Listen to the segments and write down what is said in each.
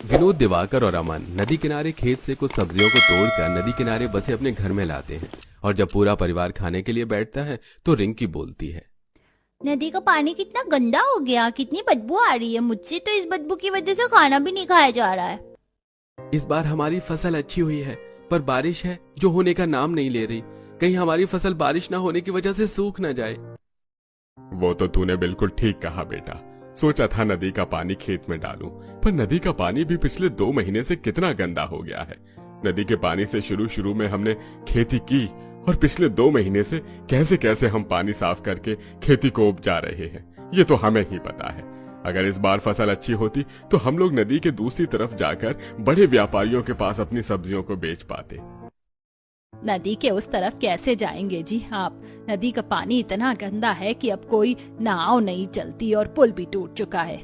विनोद, दिवाकर और अमन नदी किनारे खेत से कुछ सब्जियों को तोड़कर नदी किनारे बसे अपने घर में लाते हैं। और जब पूरा परिवार खाने के लिए बैठता है तो रिंकी बोलती है, नदी का पानी कितना गंदा हो गया, कितनी बदबू आ रही है। मुझसे तो इस बदबू की वजह से खाना भी नहीं खाया जा रहा है। इस बार हमारी फसल अच्छी हुई है, पर बारिश है जो होने का नाम नहीं ले रही। कहीं हमारी फसल बारिश न होने की वजह से सूख न जाए। वो तो तूने बिल्कुल ठीक कहा बेटा। सोचा था नदी का पानी खेत में डालूं, पर नदी का पानी भी पिछले 2 महीने से कितना गंदा हो गया है। नदी के पानी से शुरू में हमने खेती की और पिछले 2 महीने से कैसे कैसे हम पानी साफ करके खेती को उपजा रहे हैं, ये तो हमें ही पता है। अगर इस बार फसल अच्छी होती तो हम लोग नदी के दूसरी तरफ जाकर बड़े व्यापारियों के पास अपनी सब्जियों को बेच पाते। नदी के उस तरफ कैसे जाएंगे जी आप? नदी का पानी इतना गंदा है कि अब कोई नाव नहीं चलती और पुल भी टूट चुका है।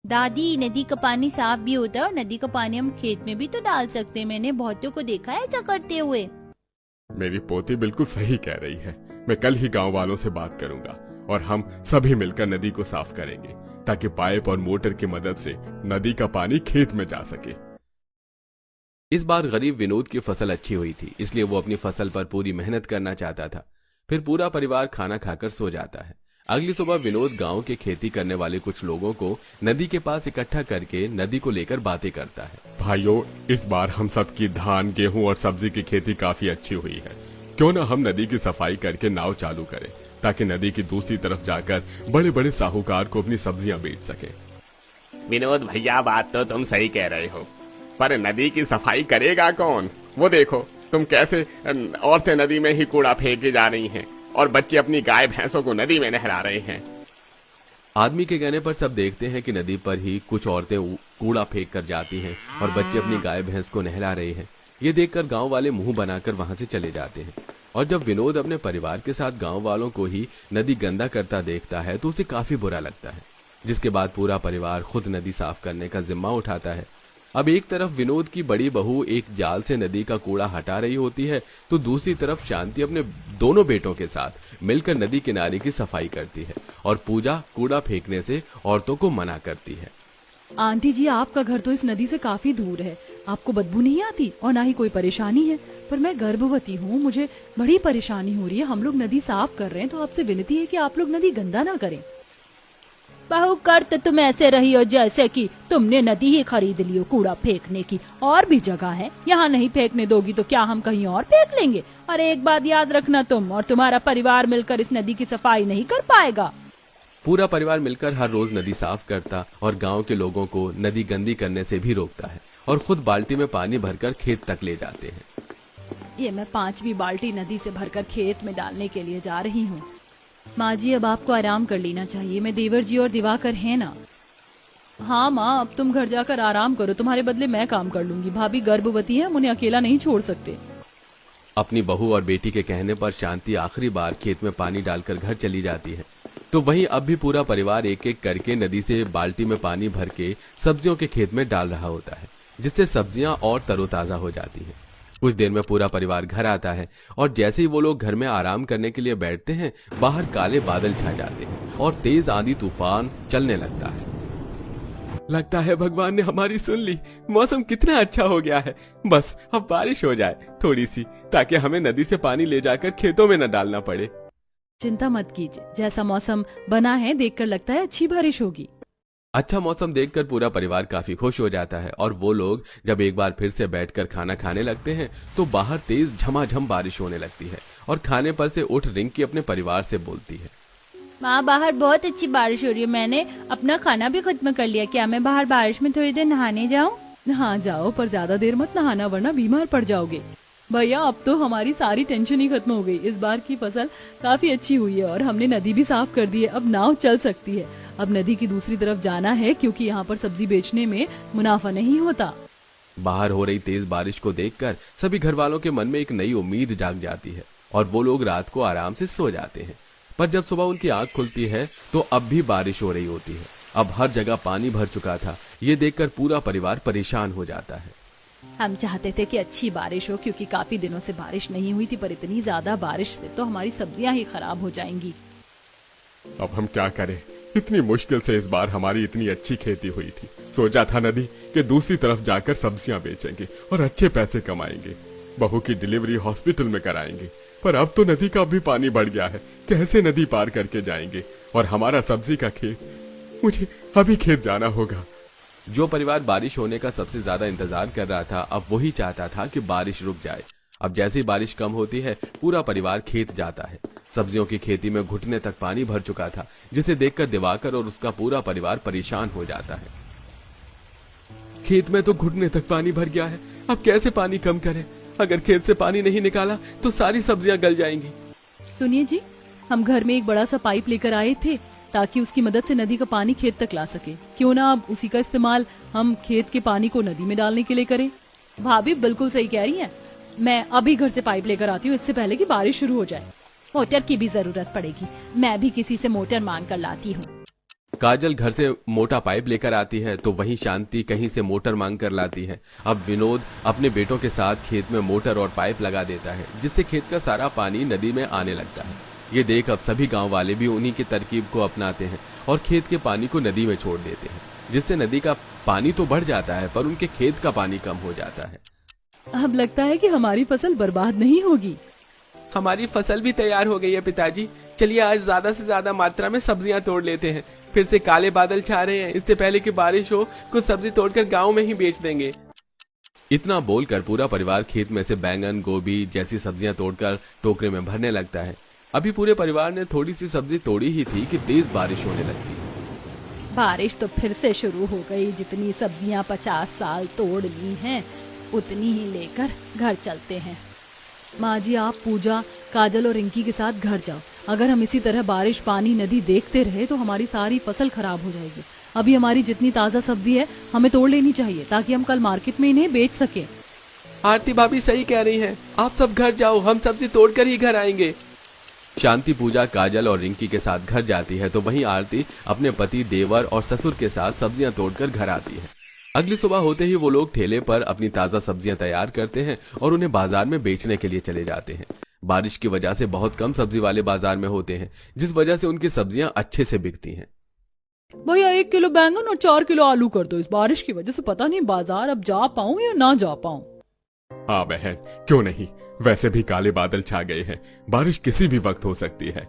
दादी, नदी का पानी साफ भी होता है और नदी का पानी हम खेत में भी तो डाल सकते हैं। मैंने बहुतों को देखा है ऐसा करते हुए। मेरी पोती बिल्कुल सही कह रही है। मैं कल ही गांव वालों से बात करूंगा और हम सभी मिलकर नदी को साफ करेंगे ताकि पाइप और मोटर की मदद से नदी का पानी खेत में जा सके। इस बार गरीब विनोद की फसल अच्छी हुई थी, इसलिए वो अपनी फसल पर पूरी मेहनत करना चाहता था। फिर पूरा परिवार खाना खाकर सो जाता है। अगली सुबह विनोद गांव के खेती करने वाले कुछ लोगों को नदी के पास इकट्ठा करके नदी को लेकर बातें करता है। भाइयों, इस बार हम सब की धान, गेहूं और सब्जी की खेती काफी अच्छी हुई है। क्यों ना हम नदी की सफाई करके नाव चालू करें ताकि नदी की दूसरी तरफ जाकर बड़े बड़े साहूकार को अपनी सब्जियां बेच सके। विनोद भैया, बात तो तुम सही कह रहे हो, पर नदी की सफाई करेगा कौन? वो देखो तुम कैसे औरतें नदी में ही कूड़ा फेंके जा रही हैं और बच्चे अपनी गाय भैंसों को नदी में नहला रहे हैं। आदमी के कहने पर सब देखते हैं कि नदी पर ही कुछ औरतें कूड़ा फेंक कर जाती हैं और बच्चे अपनी गाय भैंस को नहला रहे हैं। ये देखकर गांव वाले मुंह बनाकर वहां से चले जाते हैं। और जब विनोद अपने परिवार के साथ गांव वालों को ही नदी गंदा करता देखता है तो उसे काफी बुरा लगता है, जिसके बाद पूरा परिवार खुद नदी साफ करने का जिम्मा उठाता है। अब एक तरफ विनोद की बड़ी बहू एक जाल से नदी का कूड़ा हटा रही होती है तो दूसरी तरफ शांति अपने दोनों बेटों के साथ मिलकर नदी किनारे की सफाई करती है और पूजा कूड़ा फेंकने से औरतों को मना करती है। आंटी जी, आपका घर तो इस नदी से काफी दूर है, आपको बदबू नहीं आती और ना ही कोई परेशानी है। पर मैं गर्भवती हूँ, मुझे बड़ी परेशानी हो रही है। हम लोग नदी साफ कर रहे हैं तो आपसे विनती है कि आप लोग नदी गंदा ना करें। बहू, कर तो तुम ऐसे रही हो जैसे कि तुमने नदी ही खरीद ली हो कूड़ा फेंकने की। और भी जगह है, यहाँ नहीं फेंकने दोगी तो क्या हम कहीं और फेंक लेंगे? और एक बात याद रखना, तुम और तुम्हारा परिवार मिलकर इस नदी की सफाई नहीं कर पाएगा। पूरा परिवार मिलकर हर रोज नदी साफ करता और गांव के लोगों को नदी गंदी करने से भी रोकता है और खुद बाल्टी में पानी भरकर खेत तक ले जाते हैं। ये मैं 5वीं बाल्टी नदी से भरकर खेत में डालने के लिए जा रही हूँ। माँ जी, अब आपको आराम कर लेना चाहिए। मैं देवर जी और दिवाकर है ना। हाँ माँ, अब तुम घर जाकर आराम करो, तुम्हारे बदले मैं काम कर लूंगी। भाभी गर्भवती है, हम उन्हें अकेला नहीं छोड़ सकते। अपनी बहू और बेटी के कहने पर शांति आखिरी बार खेत में पानी डालकर घर चली जाती है। तो वहीं अब भी पूरा परिवार एक एक करके नदी से बाल्टी में पानी भर के सब्जियों के खेत में डाल रहा होता है, जिससे सब्जियां और तरोताजा हो जाती हैं। कुछ देर में पूरा परिवार घर आता है और जैसे ही वो लोग घर में आराम करने के लिए बैठते हैं, बाहर काले बादल छा जाते हैं और तेज आंधी तूफान चलने लगता है। लगता है भगवान ने हमारी सुन ली। मौसम कितना अच्छा हो गया है। बस अब बारिश हो जाए थोड़ी सी, ताकि हमें नदी से पानी ले जाकर खेतों में न डालना पड़े। चिंता मत कीजिए, जैसा मौसम बना है देखकर लगता है अच्छी बारिश होगी। अच्छा मौसम देखकर पूरा परिवार काफी खुश हो जाता है और वो लोग जब एक बार फिर से बैठकर खाना खाने लगते हैं तो बाहर तेज झमाझम बारिश होने लगती है और खाने पर से उठ रिंकी अपने परिवार से बोलती है, माँ, बाहर बहुत अच्छी बारिश हो रही है। मैंने अपना खाना भी खत्म कर लिया। क्या मैं बाहर बारिश में थोड़ी देर नहाने जाऊँ? हाँ जाओ, पर ज्यादा देर मत नहाना वरना बीमार पड़ जाओगे। भैया, अब तो हमारी सारी टेंशन ही खत्म हो गई। इस बार की फसल काफी अच्छी हुई है और हमने नदी भी साफ कर दी है। अब नाव चल सकती है। अब नदी की दूसरी तरफ जाना है क्योंकि यहाँ पर सब्जी बेचने में मुनाफा नहीं होता। बाहर हो रही तेज बारिश को देखकर सभी घर वालों के मन में एक नई उम्मीद जाग जाती है और वो लोग रात को आराम से सो जाते हैं। पर जब सुबह उनकी आंख खुलती है तो अब भी बारिश हो रही होती है। अब हर जगह पानी भर चुका था। ये देखकर पूरा परिवार परेशान हो जाता है। हम चाहते थे कि अच्छी बारिश हो क्योंकि काफी दिनों से बारिश नहीं हुई थी, पर इतनी ज्यादा बारिश से तो हमारी सब्जियां ही खराब हो जाएंगी। अब हम क्या करें? इतनी मुश्किल से इस बार हमारी इतनी अच्छी खेती हुई थी। सोचा था नदी के दूसरी तरफ जाकर सब्जियां बेचेंगे और अच्छे पैसे कमाएंगे, बहू की डिलीवरी हॉस्पिटल में कराएंगे। पर अब तो नदी का भी पानी बढ़ गया है, कैसे नदी पार करके जाएंगे? और हमारा सब्जी का खेत, मुझे अभी खेत जाना होगा। जो परिवार बारिश होने का सबसे ज्यादा इंतजार कर रहा था, अब वही चाहता था कि बारिश रुक जाए। अब जैसे ही बारिश कम होती है, पूरा परिवार खेत जाता है। सब्जियों की खेती में घुटने तक पानी भर चुका था, जिसे देखकर दिवाकर और उसका पूरा परिवार परेशान हो जाता है। खेत में तो घुटने तक पानी भर गया है, अब कैसे पानी कम करें? अगर खेत से पानी नहीं निकाला तो सारी सब्जियां गल जाएंगी। सुनिए जी, हम घर में एक बड़ा सा पाइप लेकर आए थे ताकि उसकी मदद से नदी का पानी खेत तक ला सके। क्यों ना अब उसी का इस्तेमाल हम खेत के पानी को नदी में डालने के लिए करें। भाभी बिल्कुल सही कह रही हैं। मैं अभी घर से पाइप लेकर आती हूँ, इससे पहले कि बारिश शुरू हो जाए। मोटर की भी जरूरत पड़ेगी, मैं भी किसी से मोटर मांग कर लाती हूँ। काजल घर से मोटा पाइप लेकर आती है तो वहीं शांति कहीं से मोटर मांग कर लाती है। अब विनोद अपने बेटों के साथ खेत में मोटर और पाइप लगा देता है, जिससे खेत का सारा पानी नदी में आने लगता है। ये देख अब सभी गांव वाले भी उन्हीं की तरकीब को अपनाते हैं और खेत के पानी को नदी में छोड़ देते हैं, जिससे नदी का पानी तो बढ़ जाता है पर उनके खेत का पानी कम हो जाता है। अब लगता है कि हमारी फसल बर्बाद नहीं होगी। हमारी फसल भी तैयार हो गई है पिताजी, चलिए आज ज्यादा से ज्यादा मात्रा में सब्जियां तोड़ लेते हैं। फिर से काले बादल छा रहे हैं, इससे पहले कि बारिश हो कुछ सब्जी तोड़कर गांव में ही बेच देंगे। इतना बोलकर पूरा परिवार खेत में से बैंगन, गोभी जैसी सब्जियां तोड़कर टोकरे में भरने लगता है। अभी पूरे परिवार ने थोड़ी सी सब्जी तोड़ी ही थी कि तेज बारिश होने लगती है। बारिश तो फिर से शुरू हो गई। जितनी सब्जियां 50 साल तोड़ ली हैं, उतनी ही लेकर घर चलते हैं। माँ जी, आप पूजा, काजल और रिंकी के साथ घर जाओ। अगर हम इसी तरह बारिश, पानी, नदी देखते रहे तो हमारी सारी फसल खराब हो जाएगी। अभी हमारी जितनी ताजा सब्जी है हमें तोड़ लेनी चाहिए ताकि हम कल मार्केट में इन्हें बेच सके। आरती भाभी सही कह रही हैं, आप सब घर जाओ, हम सब्जी तोड़कर ही घर आएंगे। शांति पूजा, काजल और रिंकी के साथ घर जाती है तो वहीं आरती अपने पति, देवर और ससुर के साथ सब्जियां तोड़कर घर आती है। अगली सुबह होते ही वो लोग ठेले पर अपनी ताजा सब्जियां तैयार करते हैं और उन्हें बाजार में बेचने के लिए चले जाते हैं। बारिश की वजह से बहुत कम सब्जी वाले बाजार में होते हैं, जिस वजह से उनकी सब्जियां अच्छे से बिकती हैं। भैया 1 किलो बैंगन और 4 किलो आलू कर दो। इस बारिश की वजह से पता नहीं बाजार अब जा पाऊं या ना जा पाऊं। हाँ बहन, क्यों नहीं, वैसे भी काले बादल छा गए हैं, बारिश किसी भी वक्त हो सकती है।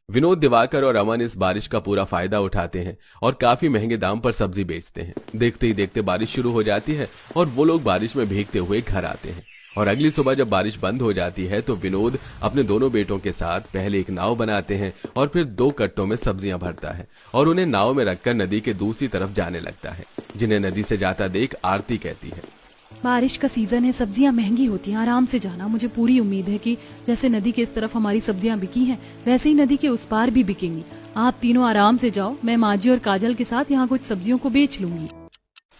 विनोद, दिवाकर और अमन इस बारिश का पूरा फायदा उठाते हैं और काफी महंगे दाम पर सब्जी बेचते हैं। देखते ही देखते बारिश शुरू हो जाती है और वो लोग बारिश में भीगते हुए घर आते हैं। और अगली सुबह जब बारिश बंद हो जाती है तो विनोद अपने दोनों बेटों के साथ पहले एक नाव बनाते हैं और फिर 2 कट्टों में सब्जियां भरता है और उन्हें नाव में रखकर नदी के दूसरी तरफ जाने लगता है। जिन्हें नदी से जाता देख आरती कहती है, बारिश का सीजन है, सब्जियां महंगी होती हैं, आराम से जाना। मुझे पूरी उम्मीद है कि जैसे नदी के इस तरफ हमारी सब्जियां बिकी हैं, वैसे ही नदी के उस पार भी बिकेंगी। आप तीनों आराम से जाओ, मैं माजी और काजल के साथ यहाँ कुछ सब्जियों को बेच लूंगी।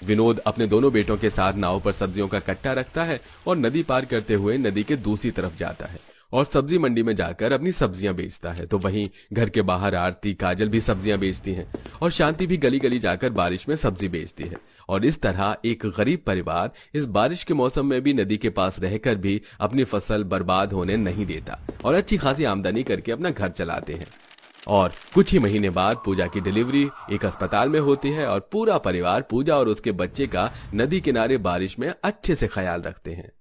विनोद अपने दोनों बेटों के साथ नाव पर सब्जियों का कट्टा रखता है और नदी पार करते हुए नदी के दूसरी तरफ जाता है और सब्जी मंडी में जाकर अपनी सब्जियां बेचता है। तो वहीं घर के बाहर आरती, काजल भी सब्जियां बेचती हैं और शांति भी गली गली जाकर बारिश में सब्जी बेचती है। और इस तरह एक गरीब परिवार इस बारिश के मौसम में भी नदी के पास रहकर भी अपनी फसल बर्बाद होने नहीं देता और अच्छी खासी आमदनी करके अपना घर चलाते हैं। और कुछ ही महीने बाद पूजा की डिलीवरी एक अस्पताल में होती है और पूरा परिवार पूजा और उसके बच्चे का नदी किनारे बारिश में अच्छे से ख्याल रखते हैं।